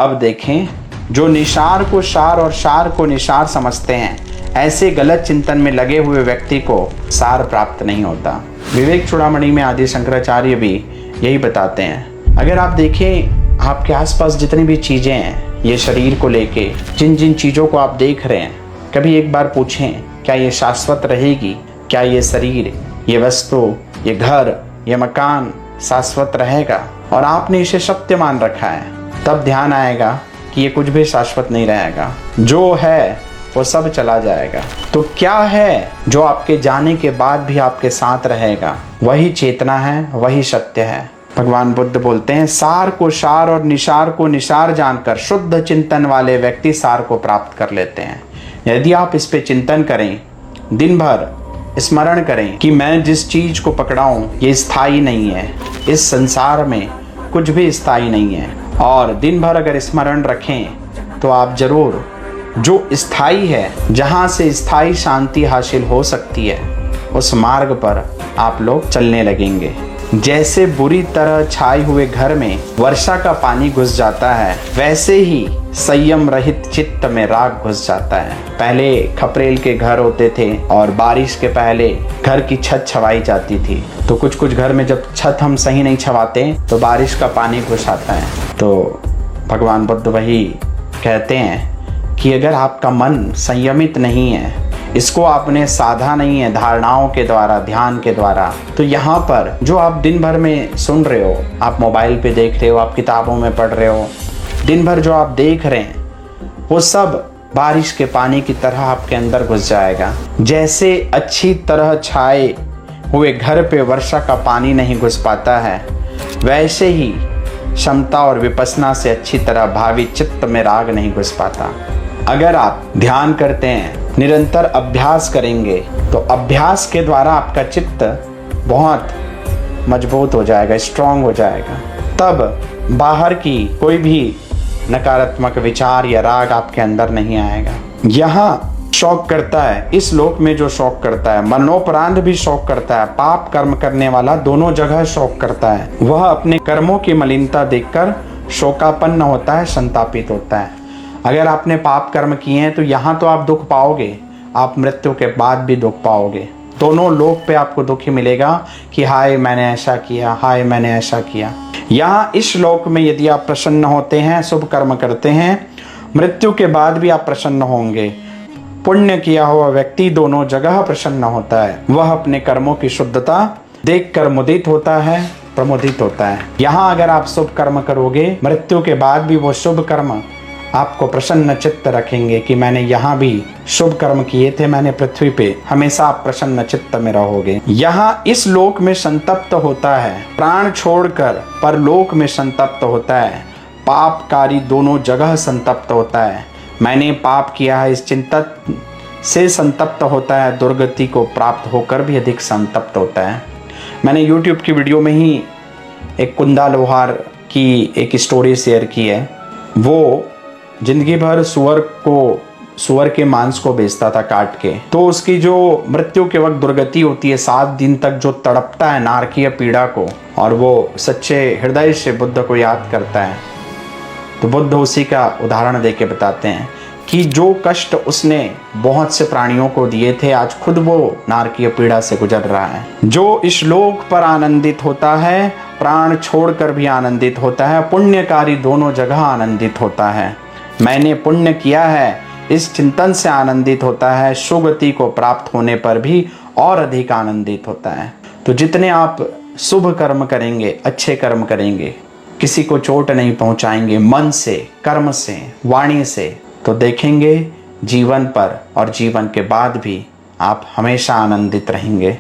अब देखें, जो निसार को सार और सार को निसार समझते हैं, ऐसे गलत चिंतन में लगे हुए व्यक्ति को सार प्राप्त नहीं होता। विवेक चूड़ामणि में आदि शंकराचार्य भी यही बताते हैं। अगर आप देखें, आपके आसपास जितनी भी चीज़ें हैं, ये शरीर को लेके जिन जिन चीज़ों को आप देख रहे हैं, कभी एक बार पूछें, क्या ये शाश्वत रहेगी? क्या ये शरीर, ये वस्तु, ये घर, ये मकान शाश्वत रहेगा? और आपने इसे सत्य मान रखा है, तब ध्यान आएगा कि ये कुछ भी शाश्वत नहीं रहेगा। जो है वो सब चला जाएगा। तो क्या है जो आपके जाने के बाद भी आपके साथ रहेगा? वही चेतना है, वही सत्य है। भगवान बुद्ध बोलते हैं, सार को सार और निसार को निसार जानकर शुद्ध चिंतन वाले व्यक्ति सार को प्राप्त कर लेते हैं। यदि आप इस पे चिंतन करें, दिन भर स्मरण करें कि मैं जिस चीज को पकड़ाऊं ये स्थायी नहीं है, इस संसार में कुछ भी स्थायी नहीं है, और दिन भर अगर स्मरण रखें तो आप जरूर जो स्थायी है, जहाँ से स्थायी शांति हासिल हो सकती है, उस मार्ग पर आप लोग चलने लगेंगे। जैसे बुरी तरह छाए हुए घर में वर्षा का पानी घुस जाता है, वैसे ही संयम रहित चित्त में राग घुस जाता है। पहले खपरेल के घर होते थे और बारिश के पहले घर की छत छवाई जाती थी, तो कुछ कुछ घर में जब छत हम सही नहीं छवाते तो बारिश का पानी घुस आता है। तो भगवान बुद्ध वही कहते हैं कि अगर आपका मन संयमित नहीं है, इसको आपने साधा नहीं है धारणाओं के द्वारा, ध्यान के द्वारा, तो यहाँ पर जो आप दिन भर में सुन रहे हो, आप मोबाइल पे देख रहे हो, आप किताबों में पढ़ रहे हो, दिन भर जो आप देख रहे हैं, वो सब बारिश के पानी की तरह आपके अंदर घुस जाएगा। जैसे अच्छी तरह छाए हुए घर पे वर्षा का पानी नहीं घुस पाता है, वैसे ही क्षमता और विपස්සना से अच्छी तरह भावी चित्त में राग नहीं घुस पाता। अगर आप ध्यान करते हैं, निरंतर अभ्यास करेंगे, तो अभ्यास के द्वारा आपका चित्त बहुत मजबूत हो जाएगा, स्ट्रांग हो जाएगा। तब बाहर की कोई भी नकारात्मक विचार या राग आपके अंदर नहीं आएगा। यहाँ शौक करता है, इस लोक में जो शौक करता है, मनोपरांत भी शौक करता है, पाप कर्म करने वाला दोनों जगह शौक करता है। वह अपने कर्मों की मलिनता देखकर शोकापन्न होता है, संतापित होता है। अगर आपने पाप कर्म किए हैं तो यहाँ तो आप दुख पाओगे, आप मृत्यु के बाद भी दुख पाओगे। दोनों लोक पे आपको दुख ही मिलेगा कि हाय मैंने ऐसा किया, हाय मैंने ऐसा किया। यहाँ इस लोक में यदि आप प्रसन्न होते हैं, शुभ कर्म करते हैं, मृत्यु के बाद भी आप प्रसन्न होंगे। पुण्य किया हुआ व्यक्ति दोनों जगह प्रसन्न होता है। वह अपने कर्मों की शुद्धता देखकर मुदित होता है, प्रमुदित होता है। यहाँ अगर आप शुभ कर्म करोगे, मृत्यु के बाद भी वो शुभ कर्म आपको प्रसन्न चित्त रखेंगे कि मैंने यहाँ भी शुभ कर्म किए थे, मैंने पृथ्वी पे, हमेशा आप प्रसन्न चित्त में रहोगे। यहाँ इस लोक में संतप्त होता है, प्राण छोड़कर परलोक में संतप्त होता है, पापकारी दोनों जगह संतप्त होता है। मैंने पाप किया है, इस चिंतन से संतप्त होता है, दुर्गति को प्राप्त होकर भी अधिक संतप्त होता है। मैंने YouTube की वीडियो में ही एक कुंदा लोहार की एक स्टोरी शेयर की है। वो जिंदगी भर सुअर के मांस को बेचता था काट के। तो उसकी जो मृत्यु के वक्त दुर्गति होती है, 7 दिन तक जो तड़पता है नारकीय पीड़ा को, और वो सच्चे हृदय से बुद्ध को याद करता है, तो बुद्ध उसी का उदाहरण देके बताते हैं कि जो कष्ट उसने बहुत से प्राणियों को दिए थे, आज खुद वो नारकीय पीड़ा से गुजर रहा है। जो इस लोक पर आनंदित होता है, प्राण छोड़कर भी आनंदित होता है, पुण्यकारी दोनों जगह आनंदित होता है। मैंने पुण्य किया है, इस चिंतन से आनंदित होता है, सुगति को प्राप्त होने पर भी और अधिक आनंदित होता है। तो जितने आप शुभ कर्म करेंगे, अच्छे कर्म करेंगे, किसी को चोट नहीं पहुंचाएंगे, मन से, कर्म से, वाणी से, तो देखेंगे जीवन पर और जीवन के बाद भी आप हमेशा आनंदित रहेंगे।